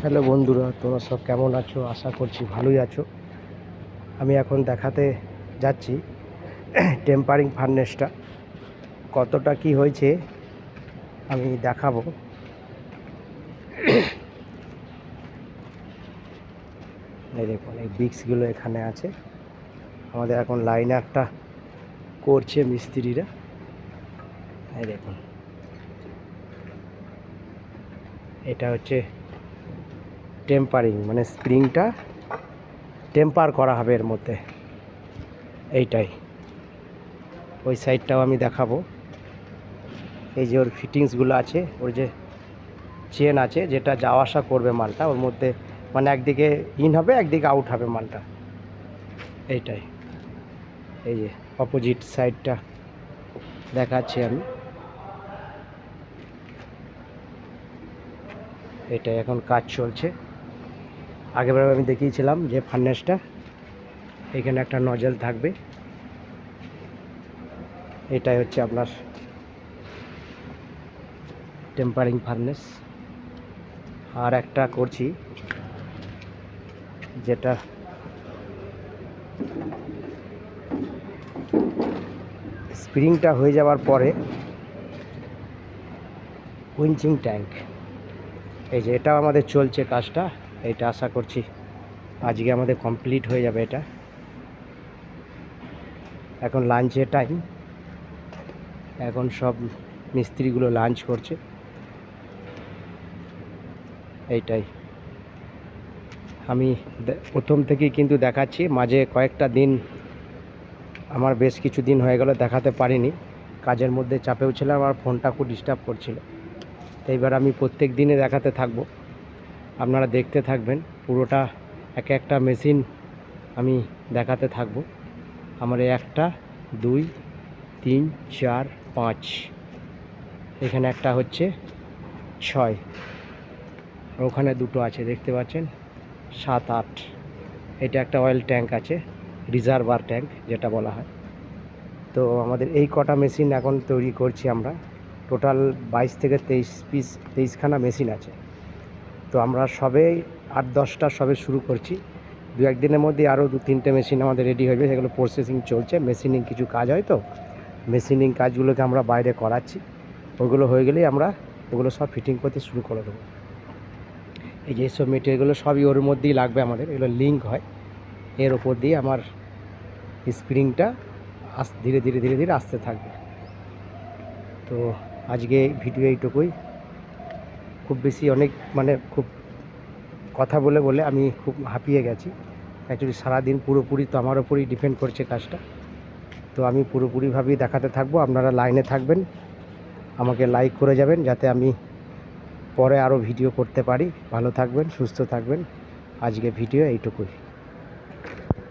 Hello বন্ধুরা, তোমরা সব কেমন আছো? আশা করছি ভালোই আছো। আমি এখন দেখাতে যাচ্ছি টেম্পারিং ফার্নেসটা কতটা কি হয়েছে আমি দেখাবো। এই দেখুন, এই বিক্সগুলো এখানে আছে। আমাদের এখন লাইনারটা করছে মিস্ত্রিরা। এই দেখুন, এটা হচ্ছে টেম্পারিং, মানে স্প্রিংটা টেম্পার করা হবে এর মধ্যে। এইটাই, ওই সাইডটাও আমি দেখাবো। এই যে ওর ফিটিংসগুলো আছে, ওর যে চেন আছে যেটা যাওয়া আসা করবে মালটা ওর মধ্যে, মানে একদিকে ইন হবে একদিকে আউট হবে মালটা। এইটাই, এই যে অপোজিট সাইডটা দেখাচ্ছি আমি। এটাই এখন কাজ চলছে। আগেরবার আমি দেখিয়েছিলাম যে ফার্নেসটা এখানে একটা নজল থাকবে। এটাই হচ্ছে আপনার টেম্পারিং ফার্নেস। আর একটা করছি যেটা স্প্রিংটা হয়ে যাওয়ার পরে উইঞ্চিং ট্যাঙ্ক, এই যে এটাও আমাদের চলছে কাজটা। এটা আশা করছি আজকে আমাদের কমপ্লিট হয়ে যাবে। এটা এখন লাঞ্চের টাইম, এখন সব মিস্ত্রিগুলো লাঞ্চ করছে। এইটাই আমি প্রথম থেকেই কিন্তু দেখাচ্ছি, মাঝে কয়েকটা দিন আমার বেশ কিছু দিন হয়ে গেল দেখাতে পারিনি, কাজের মধ্যে চাপেও ছিলাম, আমার ফোনটা খুব ডিস্টার্ব করছিল। তো এইবার আমি প্রত্যেক দিনে দেখাতে থাকবো, আপনারা দেখতে থাকবেন পুরোটা। একটা মেশিন আমি দেখাতে থাকবো। আমার 1 2 3 4 5, এখানে একটা হচ্ছে 6, ওখানে দুটো আছে দেখতে পাচ্ছেন, 7 8। এটা একটা অয়েল ট্যাঙ্ক আছে, রিজার্ভার ট্যাঙ্ক যেটা বলা হয়। তো আমাদের এই কটা মেশিন এখন তৈরি করছি আমরা। টোটাল 22 থেকে 23খানা মেশিন আছে। তো আমরা সবে 8-10টা সবে শুরু করছি। 2-1 দিনের মধ্যে আরও 2-3টে মেশিন আমাদের রেডি হয়ে যাবে। সেগুলো প্রসেসিং চলছে, মেশিনিং কিছু কাজ হয়, তো মেশিনিং কাজগুলোকে আমরা বাইরে করাচ্ছি। ওগুলো হয়ে গেলেই আমরা ওগুলো সব ফিটিং করতে শুরু করে দেবো। এই যে এইসব মেটেরিয়ালগুলো সবই ওর মধ্যেই লাগবে আমাদের, এগুলো লিঙ্ক হয়। এর ওপর দিয়ে আমার স্প্রিংটা ধীরে ধীরে ধীরে ধীরে আসতে থাকবে। তো আজকে ভিডিও এইটুকুই। খুব বেশি অনেক মানে খুব কথা বলে বলে আমি খুব হাঁপিয়ে গেছি। অ্যাকচুয়ালি সারাদিন পুরোপুরি তো আমার ওপরই ডিপেন্ড করছে কাজটা। তো আমি পুরোপুরিভাবেই দেখাতে থাকবো। আপনারা লাইনে থাকবেন, আমাকে লাইক করে যাবেন যাতে আমি পরে আরও ভিডিও করতে পারি। ভালো থাকবেন, সুস্থ থাকবেন। আজকে ভিডিও এইটুকুই।